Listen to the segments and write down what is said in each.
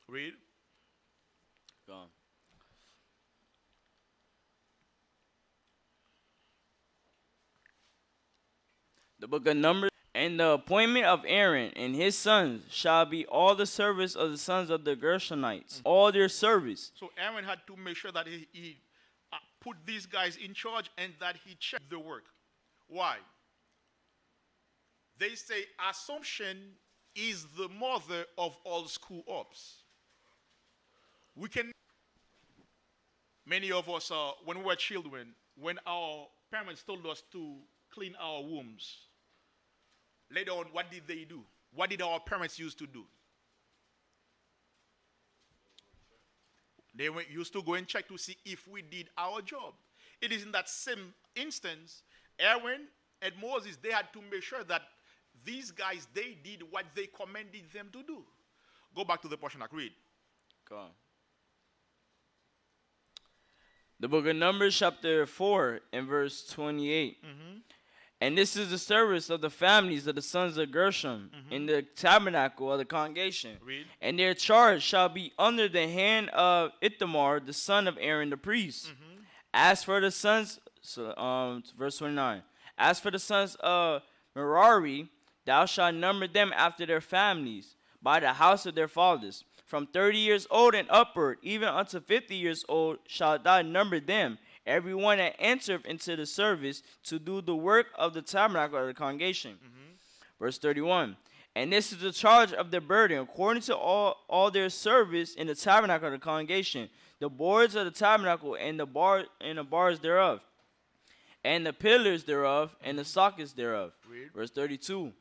Read. Go on. The book of Numbers. And the appointment of Aaron and his sons shall be all the service of the sons of the Gershonites, all their service. So Aaron had to make sure that he put these guys in charge and that he checked the work. Why? They say assumption is the mother of all screw ups. We can. Many of us, when we were children, when our parents told us to clean our rooms, later on, what did they do? What did our parents used to do? They used to go and check to see if we did our job. It is in that same instance, Aaron and Moses, they had to make sure that these guys, they did what they commanded them to do. Go back to the portion I read. Go on. The book of Numbers, chapter 4, and verse 28. And this is the service of the families of the sons of Gershom in the tabernacle of the congregation. Read. And their charge shall be under the hand of Ithamar, the son of Aaron the priest. As for the sons, verse 29. As for the sons of Merari, thou shalt number them after their families, by the house of their fathers. From 30 years old and upward, even unto 50 years old, shalt thou number them, every one that entereth into the service to do the work of the tabernacle of the congregation. Verse 31. And this is the charge of their burden, according to all their service in the tabernacle of the congregation, the boards of the tabernacle and the bars thereof, and the pillars thereof, and the sockets thereof. Read. Verse 32.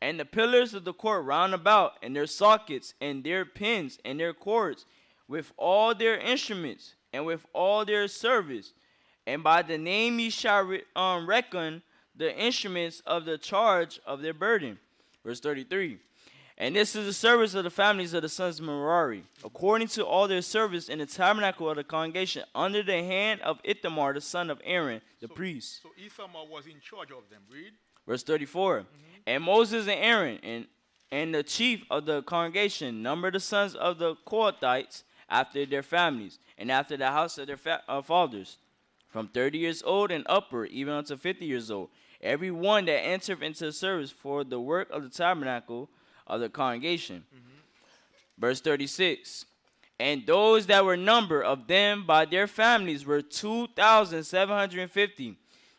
And the pillars of the court round about, and their sockets, and their pins, and their cords, with all their instruments, and with all their service. And by the name ye shall reckon the instruments of the charge of their burden. Verse 33. And this is the service of the families of the sons of Merari, according to all their service in the tabernacle of the congregation, under the hand of Ithamar, the son of Aaron, the priest. So Ithamar was in charge of them. Read. Verse 34. And Moses and Aaron and the chief of the congregation numbered the sons of the Kohathites after their families, and after the house of their fathers, from 30 years old and upward, even unto 50 years old, every one that entered into the service for the work of the tabernacle of the congregation. Verse 36. And those that were numbered of them by their families were 2,750.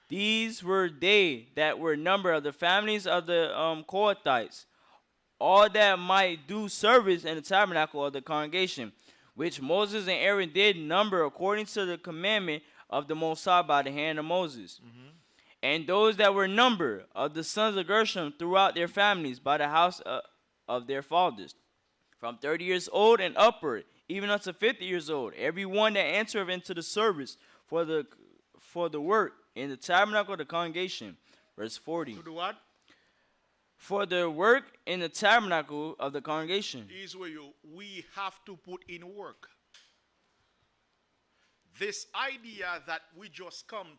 These were they that were numbered of the families of the Kohathites, all that might do service in the tabernacle of the congregation, which Moses and Aaron did number according to the commandment of the Most High by the hand of Moses. And those that were numbered of the sons of Gershom throughout their families by the house of their fathers, from 30 years old and upward, even unto 50 years old, every one that entered into the service for the work in the tabernacle of the congregation. Verse 40. To do what? For the work in the tabernacle of the congregation. Is where we have to put in work. This idea that we just come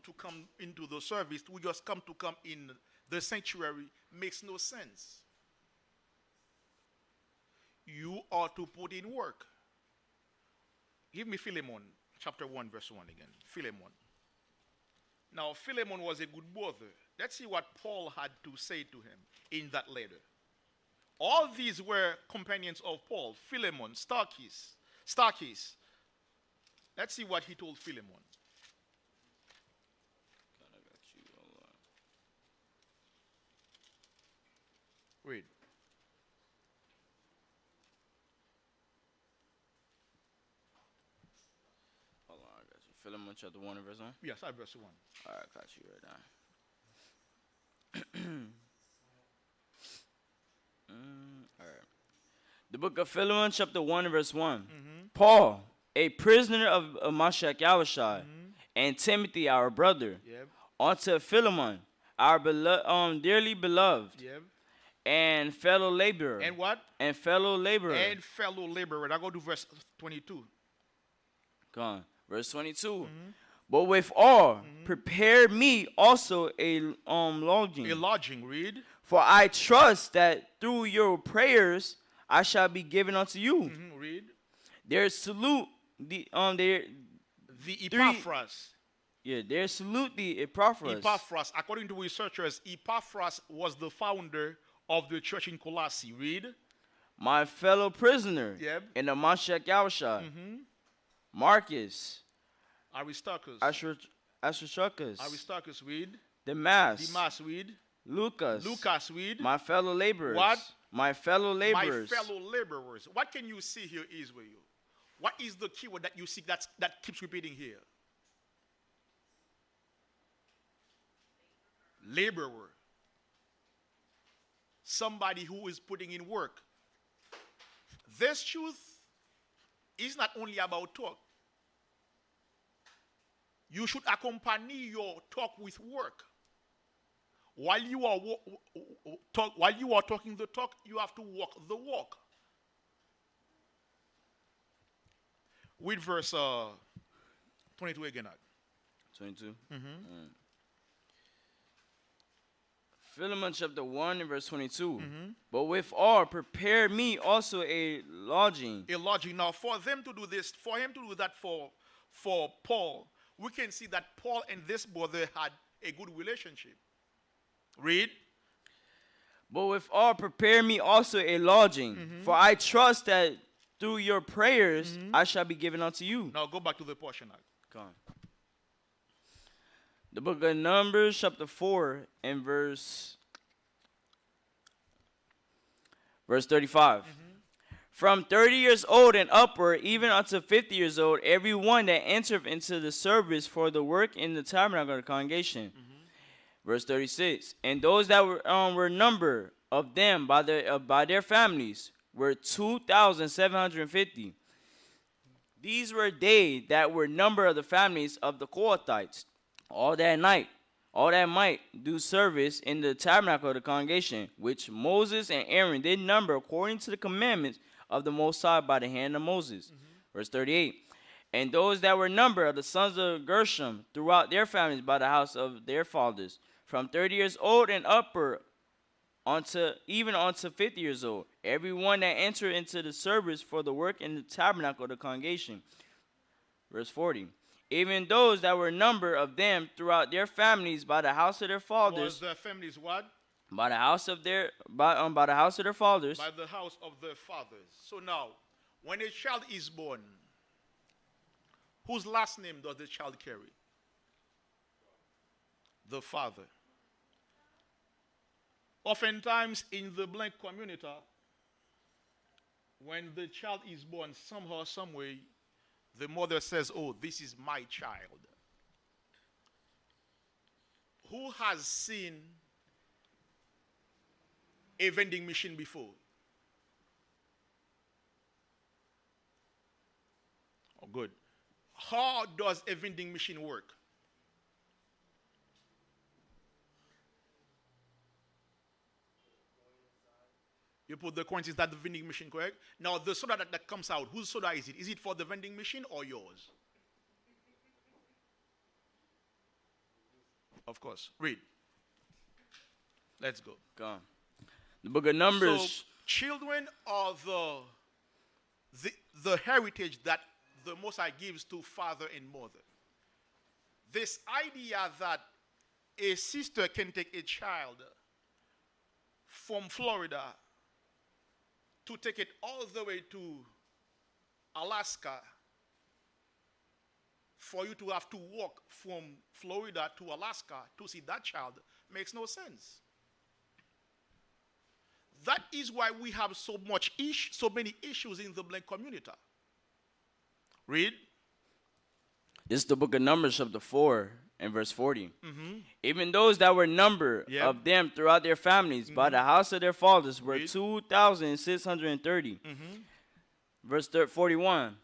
into the service, we just come in the sanctuary makes no sense. You are to put in work. Give me Philemon, chapter 1, verse 1 again. Philemon. Now, Philemon was a good brother. Let's see what Paul had to say to him in that letter. All these were companions of Paul. Philemon, Starkis. Let's see what he told Philemon. Read. Hold on, I got you. Philemon chapter 1 and verse 1? Yes, I verse 1. All right, got you right now. All right. The book of Philemon chapter 1 and verse 1. Paul, a prisoner of Mashiach Yahushua, and Timothy, our brother, unto Philemon, our dearly beloved, and fellow laborer. And what? And fellow laborer. And fellow laborer. Now go to verse 22. Go on. Verse 22. But with all, prepare me also a lodging. A lodging, read. For I trust that through your prayers I shall be given unto you. Read. There salute their The three. Epaphras. Yeah, there salute the Epaphras. Epaphras, according to researchers, Epaphras was the founder of the church in Colossae. Read. My fellow prisoner. Yep. In the Mashiach Yahushua. Marcus. Aristarchus. Aristarchus. Read. Demas. Read. Lucas. Read. My fellow laborers. What? My fellow laborers. My fellow laborers. What can you see here, Israel? What is the keyword that you see that keeps repeating here? Laborer. Somebody who is putting in work. This truth is not only about talk. You should accompany your talk with work. While you are talking the talk, you have to walk the walk. Read verse 22 again. 22. Philemon chapter 1 and verse 22. But with all, prepare me also a lodging. A lodging. Now, for them to do this, for him to do that for Paul, we can see that Paul and this brother had a good relationship. Read. But with all, prepare me also a lodging. For I trust that through your prayers I shall be given unto you. Now go back to the portion. Come on. The book of Numbers, chapter 4, and verse 35. From 30 years old and upward, even unto 50 years old, every one that entereth into the service for the work in the tabernacle of the congregation. Verse 36. And those that were numbered of them by their families were 2,750. These were they that were numbered of the families of the Kohathites. All that might do service in the tabernacle of the congregation, which Moses and Aaron did number according to the commandments of the Most High by the hand of Moses. Verse 38. And those that were numbered of the sons of Gershom throughout their families by the house of their fathers, from 30 years old and upward, even unto 50 years old, every one that entered into the service for the work in the tabernacle of the congregation. Verse 40. Even those that were numbered of them throughout their families by the house of their fathers. Was their families what? By the house of their by the house of their fathers. By the house of their fathers. So now, when a child is born, whose last name does the child carry? The father. Oftentimes in the blank community, when the child is born, somehow, some way, the mother says, "Oh, this is my child." Who has seen a vending machine before? Oh, good. How does a vending machine work? You put the coins inside the vending machine, correct? Now, the soda that comes out, whose soda is it? Is it for the vending machine or yours? Of course. Read. Let's go. Come. The book of Numbers. So, children are the heritage that the Most High gives to father and mother. This idea that a sister can take a child from Florida to take it all the way to Alaska, for you to have to walk from Florida to Alaska to see that child, makes no sense. That is why we have so many issues in the black community. Read. This is the book of Numbers, chapter 4, and verse 40. Even those that were numbered of them throughout their families by the house of their fathers were 2,630. Verse 41.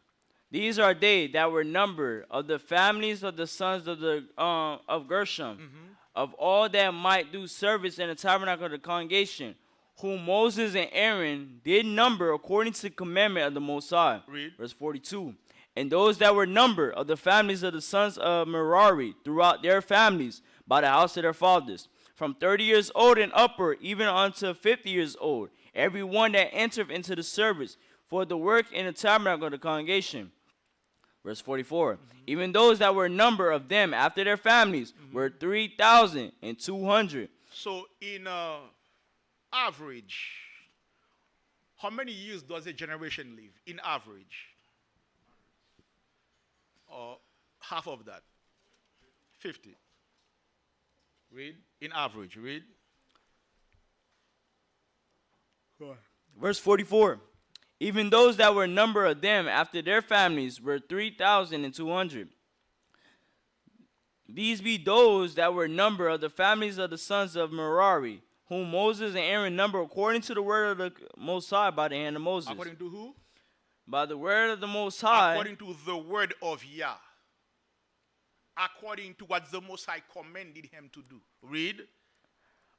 These are they that were numbered of the families of the sons of Gershom, of all that might do service in the tabernacle of the congregation, whom Moses and Aaron did number according to the commandment of the Most High. Read. Verse 42. And those that were numbered of the families of the sons of Merari throughout their families by the house of their fathers, from 30 years old and upward, even unto 50 years old, every one that entereth into the service for the work in the tabernacle of the congregation. Verse 44. Even those that were number of them after their families were 3,200. So in average, how many years does a generation live in average? Or half of that? 50. Read. In average, read. Verse 44. Even those that were number of them after their families were 3,200. These be those that were number of the families of the sons of Merari, whom Moses and Aaron number according to the word of the Most High by the hand of Moses. According to who? By the word of the Most High. According to the word of Yah. According to what the Most High commanded him to do. Read.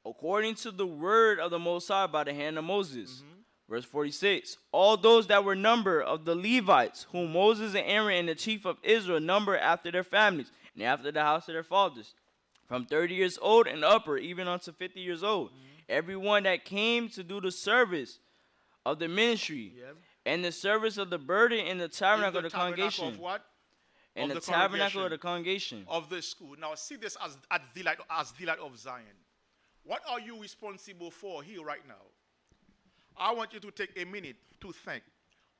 According to the word of the Most High by the hand of Moses. Verse 46. All those that were number of the Levites, whom Moses and Aaron and the chief of Israel number after their families, and after the house of their fathers, from 30 years old and upper, even unto 50 years old. Everyone that came to do the service of the ministry, and the service of the burden in the tabernacle of the congregation. Of what? In of the tabernacle of the congregation. Of the school. Now see this as the light of Zion. What are you responsible for here right now? I want you to take a minute to think.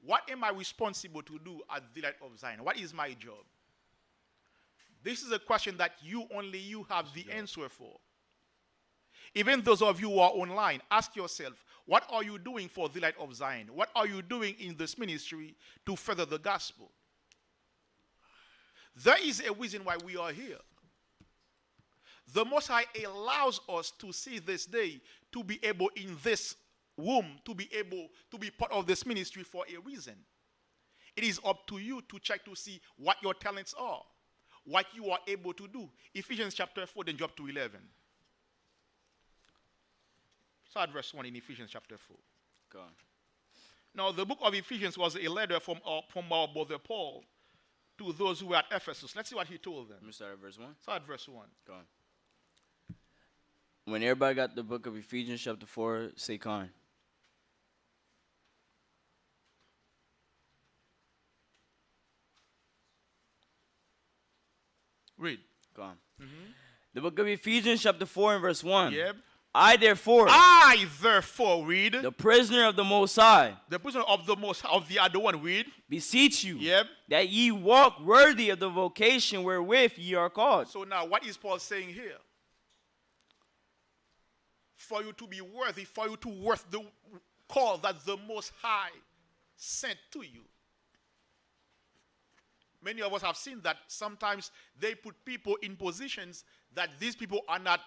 What am I responsible to do at the light of Zion? What is my job? This is a question that only you have the answer for. Even those of you who are online, ask yourself, what are you doing for the light of Zion? What are you doing in this ministry to further the gospel? There is a reason why we are here. The Most High allows us to see this day, to be able in this room, to be able to be part of this ministry for a reason. It is up to you to check to see what your talents are, what you are able to do. Ephesians chapter 4, then jump to 11. Start verse 1 in Ephesians chapter 4. Go on. Now, the book of Ephesians was a letter from our brother Paul to those who were at Ephesus. Let's see what he told them. Let me start at verse 1. Start at verse 1. Go on. When everybody got the book of Ephesians chapter 4, say con. Read. Go on. The book of Ephesians chapter 4 and verse 1. Yep. I therefore, read. the prisoner of the Most High, The prisoner of the other one, read. beseech you, Yep. that ye walk worthy of the vocation wherewith ye are called. So now, what is Paul saying here? For you to be worthy, for you to worth the call that the Most High sent to you. Many of us have seen that sometimes they put people in positions that these people are not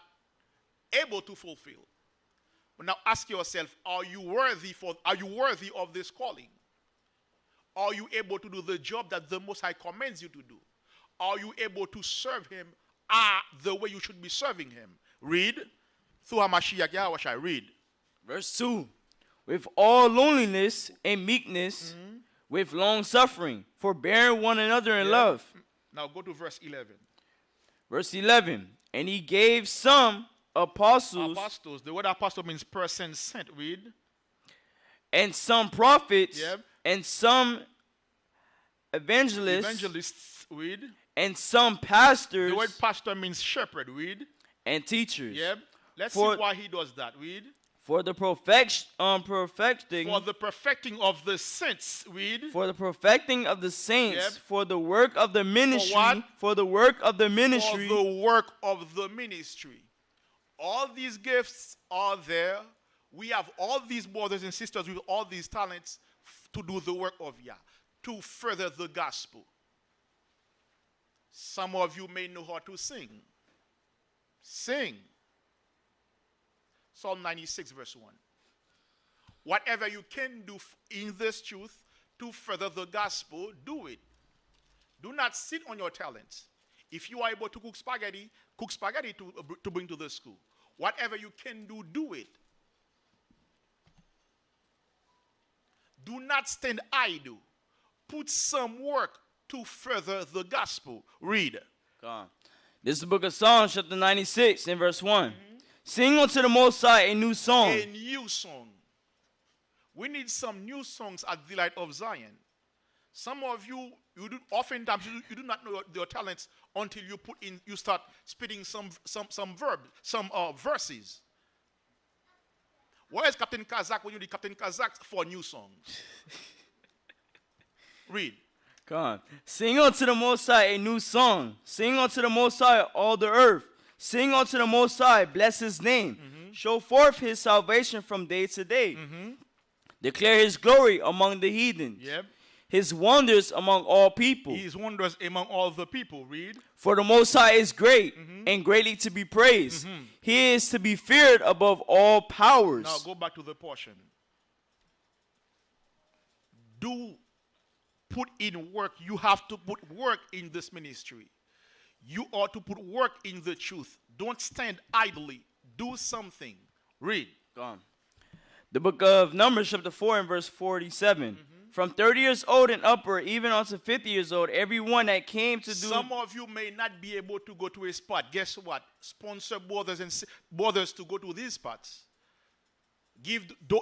able to fulfill. But now ask yourself, are you worthy of this calling? Are you able to do the job that the Most High commands you to do? Are you able to serve him the way you should be serving him? Read. Through HaMashiach Yahweh, read. Verse 2. With all loneliness and meekness, with long suffering, forbearing one another in love. Now go to verse 11. Verse 11. And he gave some apostles. Apostles. The word apostle means person sent. Read. And some prophets. Yep. And some evangelists. Evangelists. Read. And some pastors. The word pastor means shepherd. Read. And teachers. Yep. Let's see why he does that. Read. For the perfecting. For the perfecting of the saints. Read. For the perfecting of the saints. Yep. For the work of the ministry. For what? For the work of the ministry. For the work of the ministry. All these gifts are there. We have all these brothers and sisters with all these talents to do the work of Yah, to further the gospel. Some of you may know how to sing. Sing. Psalm 96 verse 1. Whatever you can do in this truth to further the gospel, do it. Do not sit on your talents. If you are able to cook spaghetti to bring to the school. Whatever you can do, do it. Do not stand idle. Put some work to further the gospel. Read. Go on. This is the book of Psalms, chapter 96, and verse 1. Sing unto the Most High a new song. A new song. We need some new songs at the Light of Zion. Some of you, oftentimes you do not know your talents until you start spitting some verses. Where is Captain Kazakh when you need Captain Kazakh for new songs? Read. Come on. Sing unto the Most High a new song. Sing unto the Most High all the earth. Sing unto the Most High, bless his name. Show forth his salvation from day to day. Declare his glory among the heathens. Yep. His wonders among all people. His wonders among all the people. Read. For the Most High is great and greatly to be praised. He is to be feared above all powers. Now go back to the portion. Put in work. You have to put work in this ministry. You ought to put work in the truth. Don't stand idly. Do something. Read. Go on. The book of Numbers, chapter 4 and verse 47. From 30 years old and upward, even unto 50 years old, everyone that came to do... Some of you may not be able to go to a spot. Guess what? Sponsor brothers to go to these spots.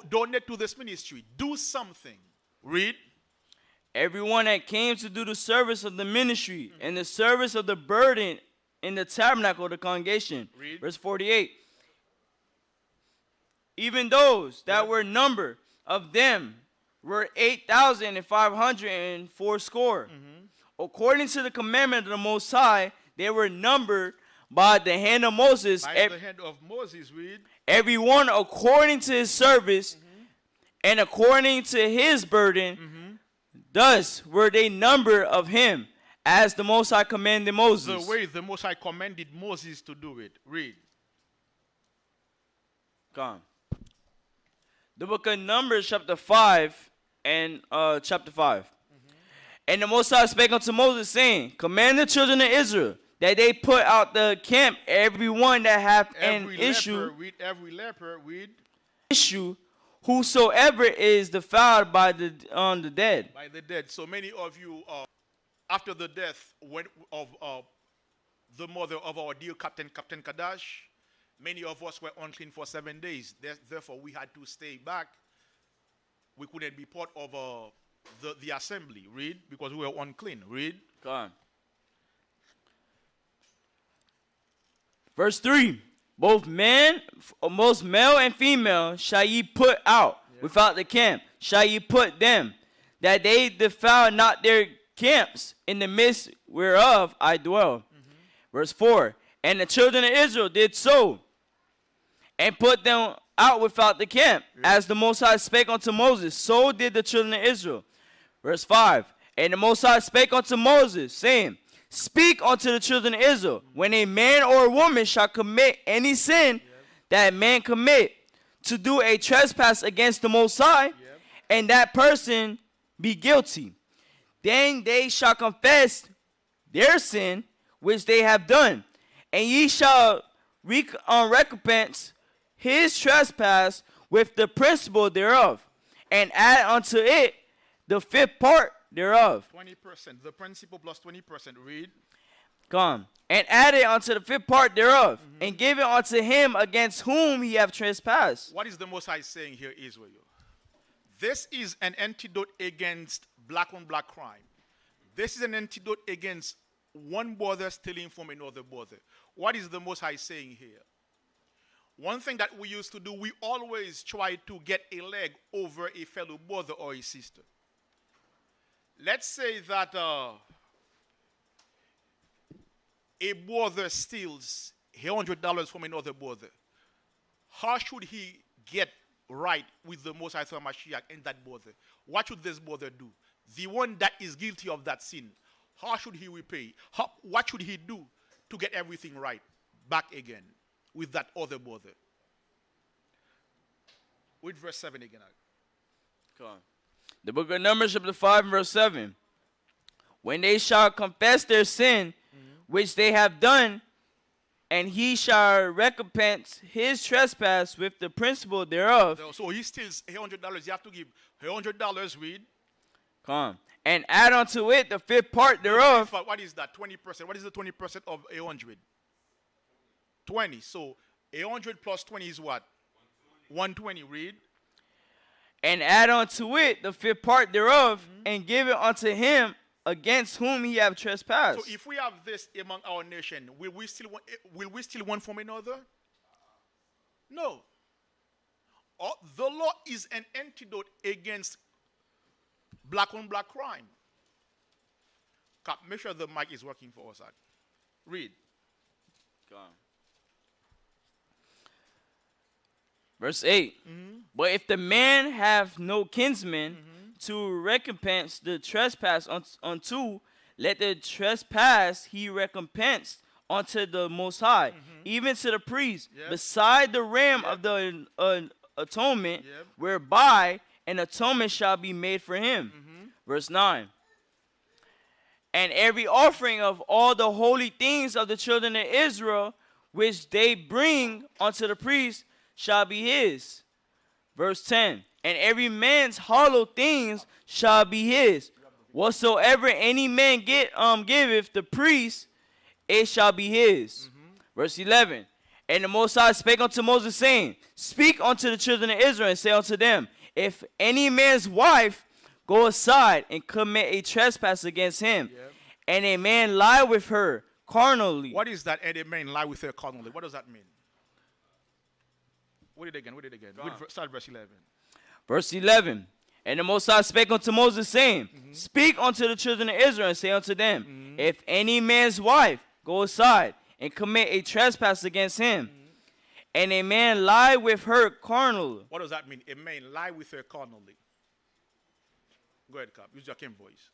Donate to this ministry. Do something. Read. Everyone that came to do the service of the ministry and the service of the burden in the tabernacle of the congregation. Read. Verse 48. Even those that were numbered of them were 8,504 score. According to the commandment of the Most High, they were numbered by the hand of Moses. By the hand of Moses, read. Everyone according to his service and according to his burden. Thus were they numbered of him, as the Most High commanded Moses. The way the Most High commanded Moses to do it. Read. Come. The book of Numbers, chapter 5 and chapter 5. And the Most High spake unto Moses, saying, command the children of Israel that they put out the camp everyone that hath an issue. Every leper, read. Issue. Whosoever is defiled by the dead. By the dead. So many of you, after the death of the mother of our dear Captain Kadash, many of us were unclean for 7 days. Therefore, we had to stay back. We couldn't be part of the assembly. Read. Because we were unclean. Read. Go on. Verse 3. Both male and female shall ye put out without the camp. Shall ye put them, that they defile not their camps, in the midst whereof I dwell. Verse 4. And the children of Israel did so, and put them out without the camp, as the Most High spake unto Moses. So did the children of Israel. Verse 5. And the Most High spake unto Moses, saying, speak unto the children of Israel, when a man or a woman shall commit any sin that man commit, to do a trespass against the Most High, and that person be guilty, then they shall confess their sin which they have done, and ye shall recompense his trespass with the principal thereof, and add unto it the fifth part thereof. 20%. The principal plus 20%. Read. Come. And add it unto the fifth part thereof, and give it unto him against whom he have trespassed. What is the Most High saying here, Israel? This is an antidote against black on black crime. This is an antidote against one brother stealing from another brother. What is the Most High saying here? One thing that we used to do, we always try to get a leg over a fellow brother or a sister. Let's say that a brother steals $100 from another brother. How should he get right with the Most High Mashiach and that brother? What should this brother do? The one that is guilty of that sin, how should he repay? What should he do to get everything right back again with that other brother? With verse 7 again. Come on. The book of Numbers, chapter 5 and verse 7. When they shall confess their sin, which they have done, and he shall recompense his trespass with the principal thereof. So he steals $100. You have to give $100. Read. Come on. And add unto it the fifth part thereof. What is that? 20%. What is the 20% of 100? 20. So 100 plus 20 is what? 120. Read. and add unto it the fifth part thereof, and give it unto him against whom he have trespassed. So if we have this among our nation, will we still want from another? No. The law is an antidote against black on black crime. Cap, make sure the mic is working for us. Read. Go on. Verse 8. But if the man have no kinsman to recompense the trespass unto, let the trespass he recompense unto the Most High, even to the priest, beside the ram of the atonement, whereby an atonement shall be made for him. Verse 9. And every offering of all the holy things of the children of Israel, which they bring unto the priest, shall be his. Verse 10. And every man's hollow things shall be his. Whatsoever any man giveth the priest, it shall be his. Verse 11. And the Most High spake unto Moses, saying, Speak unto the children of Israel, and say unto them, If any man's wife go aside and commit a trespass against him, and a man lie with her carnally. What is that? And a man lie with her carnally. What does that mean? Read it again. Start verse 11. Verse 11. And the Most High spake unto Moses, saying, Speak unto the children of Israel, and say unto them, If any man's wife go aside and commit a trespass against him, and a man lie with her carnally. What does that mean? A man lie with her carnally. Go ahead, Cap. Use your Kim voice.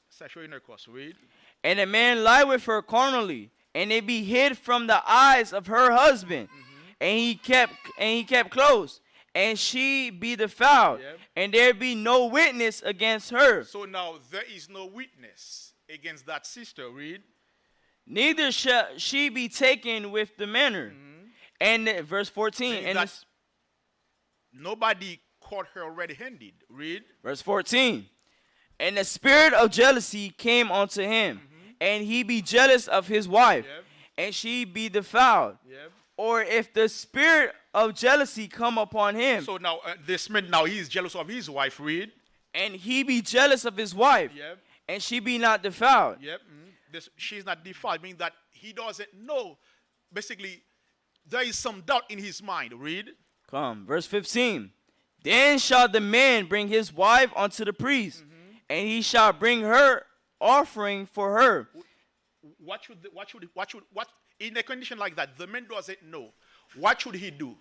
Sexual intercourse. Read. And a man lie with her carnally, and it be hid from the eyes of her husband, and he kept close, and she be defiled, and there be no witness against her. So now there is no witness against that sister. Read. Neither shall she be taken with the manner. And verse 14. And nobody caught her red-handed. Read. Verse 14. And the spirit of jealousy came unto him, and he be jealous of his wife, and she be defiled. Or if the spirit of jealousy come upon him. So now this man, now he is jealous of his wife. Read. And he be jealous of his wife, and she be not defiled. She's not defiled, meaning that he doesn't know. Basically, there is some doubt in his mind. Read. Come, verse 15. Then shall the man bring his wife unto the priest, and he shall bring her offering for her. What in a condition like that, the man doesn't know. What should he do?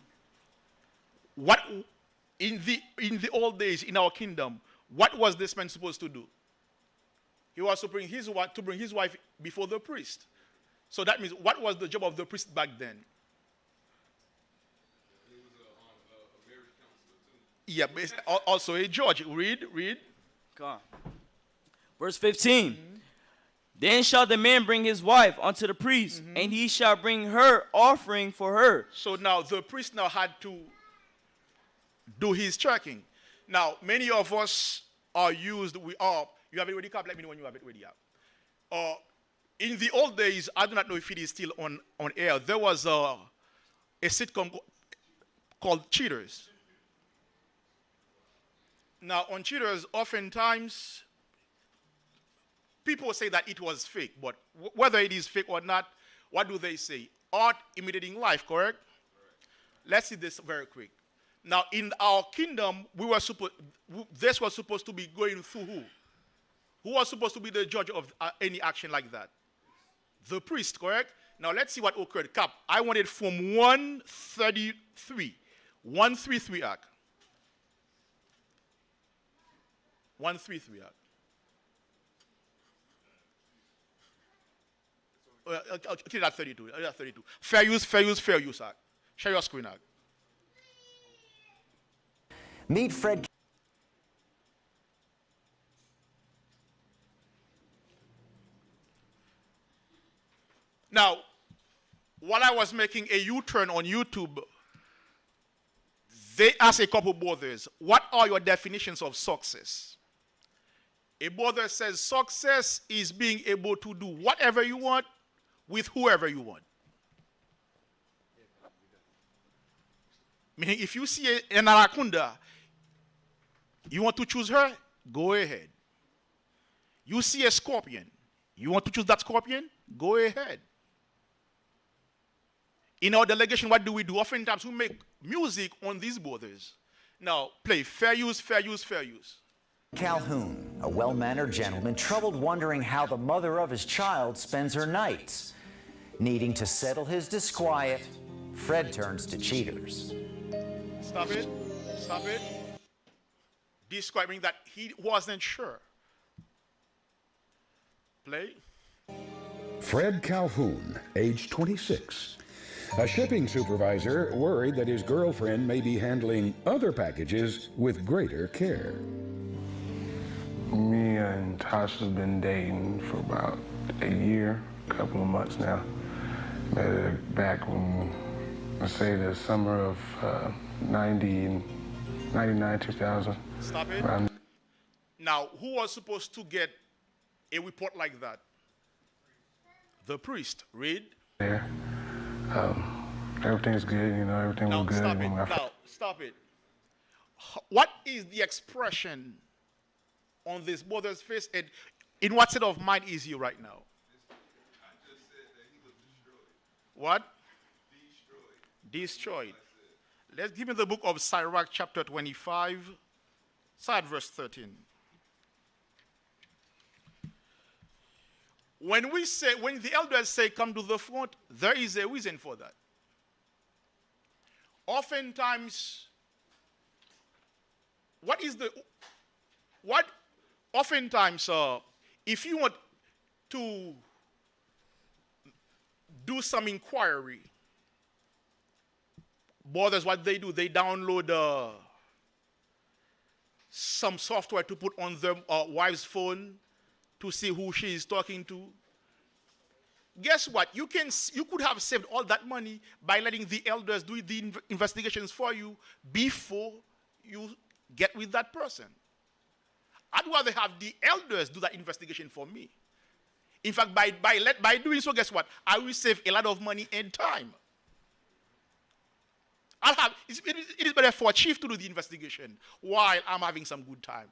What in the old days in our kingdom, what was this man supposed to do? He was to bring his wife before the priest. So that means, what was the job of the priest back then? He was a marriage counselor too. Yeah, also a judge. Read. Come on. Verse 15. Then shall the man bring his wife unto the priest, and he shall bring her offering for her. So now the priest now had to do his checking. Now, many of us are used, you have it ready, Cap? Let me know when you have it ready. In the old days, I do not know if it is still on air, there was a sitcom called Cheaters. Now, on Cheaters, oftentimes, people say that it was fake, but whether it is fake or not, what do they say? Art imitating life, correct? Let's see this very quick. Now, in our kingdom, this was supposed to be going through who? Who was supposed to be the judge of any action like that? The priest, correct? Now, let's see what occurred. Cap, I want it from 133. 133 act. 133 act. Okay, that's 32. That's 32. Fair use act. Share your screen act. Meet Fred. Now, while I was making a U-turn on YouTube, they asked a couple brothers, what are your definitions of success? A brother says success is being able to do whatever you want with whoever you want. Meaning, if you see an anaconda You want to choose her? Go ahead. You see a scorpion. You want to choose that scorpion? Go ahead. In our delegation, what do? Oftentimes we make music on these borders. Now, play fair use, fair use, fair use. Calhoun, a well-mannered gentleman, troubled wondering how the mother of his child spends her nights. Needing to settle his disquiet, Fred turns to cheaters. Stop it. Stop it. Describing that he wasn't sure. Play. Fred Calhoun, age 26. A shipping supervisor worried that his girlfriend may be handling other packages with greater care. Me and Tasha's been dating for about a year, a couple of months now. Met her back when, let's say, the summer of 99, 2000. Stop it. Now, who was supposed to get a report like that? The priest. Read. There. Everything's good, you know, everything was good. Stop it. Now, stop it. What is the expression on this brother's face, and in what state of mind is he right now? I just said that he was destroyed. What? Destroyed. Destroyed. Let's give me the book of Sirach, chapter 25, start verse 13. When the elders say come to the front, there is a reason for that. Oftentimes, if you want to do some inquiry, brothers, what they do, they download some software to put on their wife's phone to see who she is talking to. Guess what? You could have saved all that money by letting the elders do the investigations for you before you get with that person. I'd rather have the elders do that investigation for me. In fact, by doing so, guess what? I will save a lot of money and time. It is better for a chief to do the investigation while I'm having some good time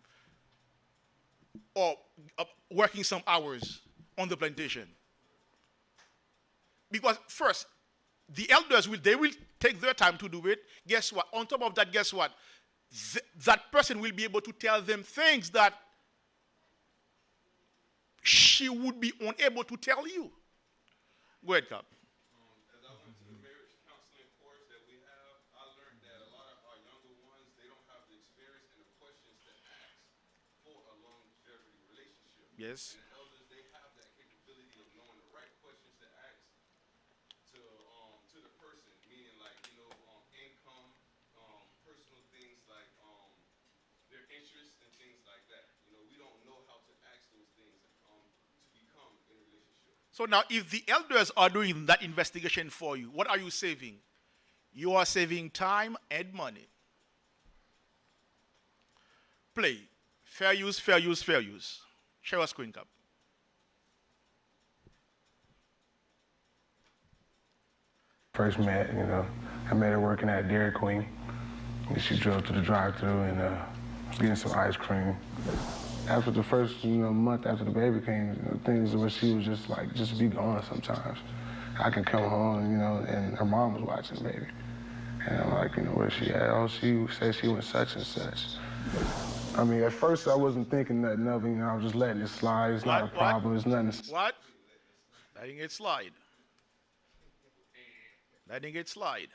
or working some hours on the plantation. Because first, the elders will take their time to do it. Guess what? On top of that, guess what? That person will be able to tell them things that she would be unable to tell you. Go ahead, Cap. As I went to the marriage counseling course that we have, I learned that a lot of our younger ones, they don't have the experience and the questions to ask for a longevity relationship. Yes. And elders, they have that capability of knowing the right questions to ask to the person, meaning like, income, personal things like their interests and things like that. We don't know how to ask those things to become in a relationship. So now, if the elders are doing that investigation for you, what are you saving? You are saving time and money. Play. Fair use, fair use, fair use. Share a screen cap. First met, I met her working at Dairy Queen. She drove to the drive-thru and was getting some ice cream. After the first, month after the baby came, things where she was just like, just be gone sometimes. I can come home, and her mom was watching the baby. And I'm like, where she at? Oh, she said she went such and such. I mean, at first I wasn't thinking nothing of it, I was just letting it slide. It's not a problem, it's nothing. What? Letting it slide. Letting it slide.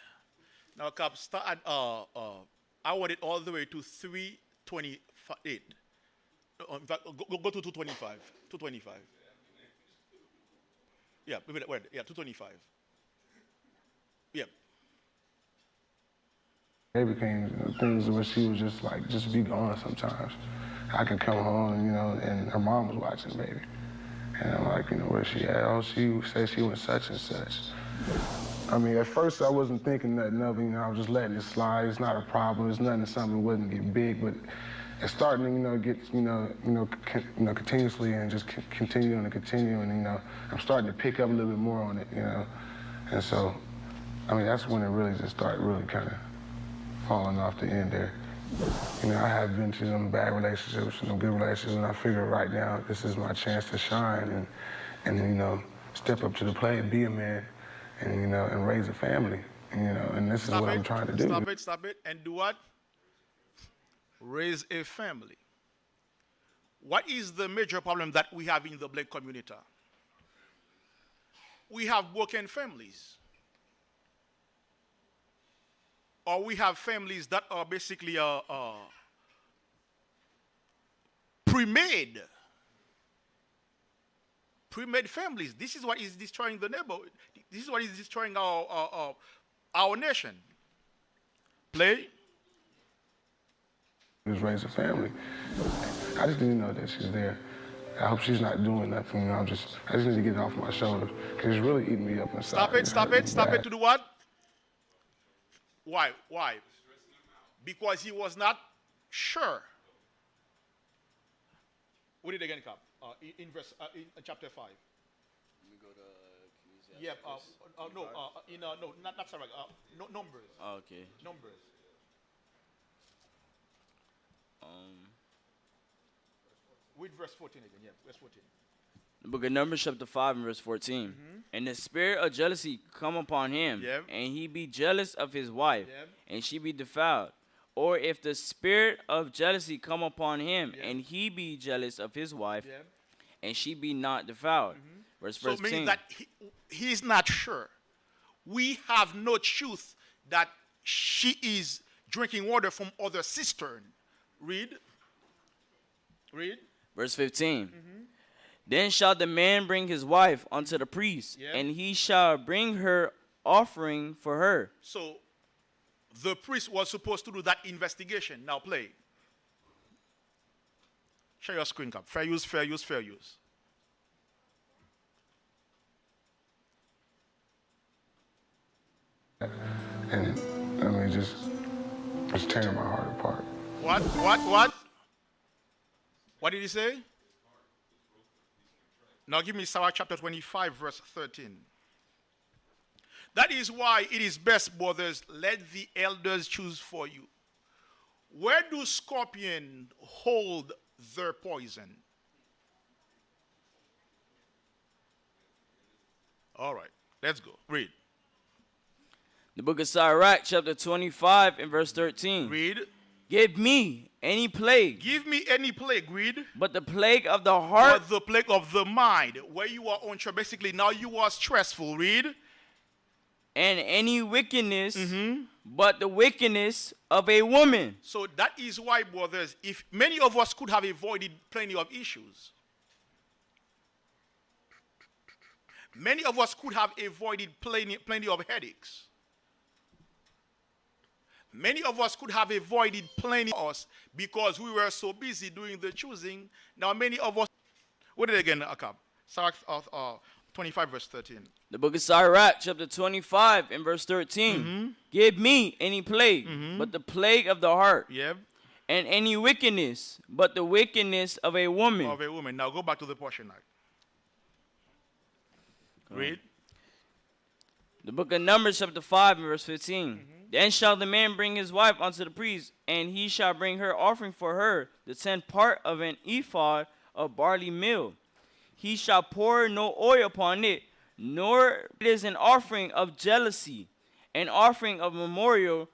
Now, Cap, start. I want it all the way to 328. In fact, go to 225. 225. Yeah, wait. Yeah, 225. Yeah. It became things where she was just like, just be gone sometimes. I can come home, and her mom was watching the baby. And I'm like, where she at? Oh, she said she went such and such. I mean, at first I wasn't thinking nothing of it, I was just letting it slide. It's not a problem. It's nothing, something that wasn't getting big, but it's starting to, get, continuously and just continuing and continuing. I'm starting to pick up a little bit more on it, And so, I mean, that's when it really just started really kind of falling off the end there. You know, I have been to some bad relationships and some good relationships, and I figure right now this is my chance to shine and you know, step up to the plate and be a man and, you know, and raise a family. You know, and this is what I'm trying to do. Stop it, and do what? Raise a family. What is the major problem that we have in the black community? We have broken families. Or we have families that are basically pre-made. Pre-made families. This is what is destroying the neighborhood. This is what is destroying our nation. Play. Just raise a family. I just didn't know that she's there. I hope she's not doing nothing. You know, I just need to get it off my shoulders because it's really eating me up inside. Stop it to do what? Why? Because he was not sure. What did again come? In verse in chapter 5. Let me go to Yeah. Not sorry. Numbers. Oh, okay. Numbers. With verse 14 again. Yeah, verse 14. The book of Numbers, chapter 5, and verse 14. And the spirit of jealousy come upon him, and he be jealous of his wife, and she be defiled. Or if the spirit of jealousy come upon him, and he be jealous of his wife, and she be not defiled. Verse 15. So meaning that he is not sure. We have no truth that she is drinking water from other cistern. Read. Verse 15. Then shall the man bring his wife unto the priest, and he shall bring her offering for her. So the priest was supposed to do that investigation. Now play. Share your screen cap. Fair use. And I mean, it's tearing my heart apart. What? What did he say? Now give me Sarah chapter 25, verse 13. That is why it is best, brothers, let the elders choose for you. Where do scorpions hold their poison? All right, let's go. Read. The book of Sirach, chapter 25, and verse 13. Read. Give me any plague. Give me any plague. Read. But the plague of the heart. But the plague of the mind, where you are unsure. Basically, now you are stressful. Read. And any wickedness, but the wickedness of a woman. So that is why, brothers, if many of us could have avoided plenty of issues. Many of us could have avoided plenty of headaches. Many of us could have avoided plenty of us because we were so busy doing the choosing. Now many of us, what did again, Akab? Sirach 25 verse 13. The book of Sirach, chapter 25 and verse 13. Give me any plague, but the plague of the heart. And any wickedness, but the wickedness of a woman. Now go back to the portion now. Read. The book of Numbers, chapter 5 and verse 15. Then shall the man bring his wife unto the priest, and he shall bring her offering for her, the 10th part of an ephod of barley meal. He shall pour no oil upon it, nor it is an offering of jealousy, an offering of memorial,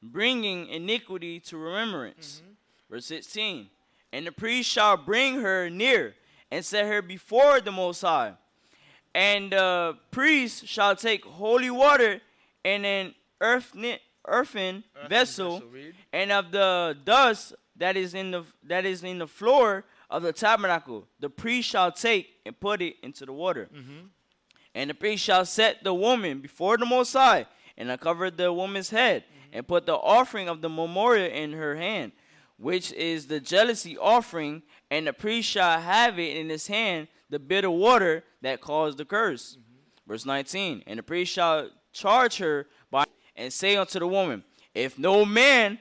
bringing iniquity to remembrance. Verse 16. And the priest shall bring her near, and set her before the Most High. And the priest shall take holy water in an earthen vessel, and of the dust that is in the floor of the tabernacle, the priest shall take and put it into the water. And the priest shall set the woman before the Most High, and uncover the woman's head, and put the offering of the memorial in her hand, which is the jealousy offering, and the priest shall have it in his hand, the bitter water that caused the curse. Verse 19. And the priest shall charge her by and say unto the woman, if no man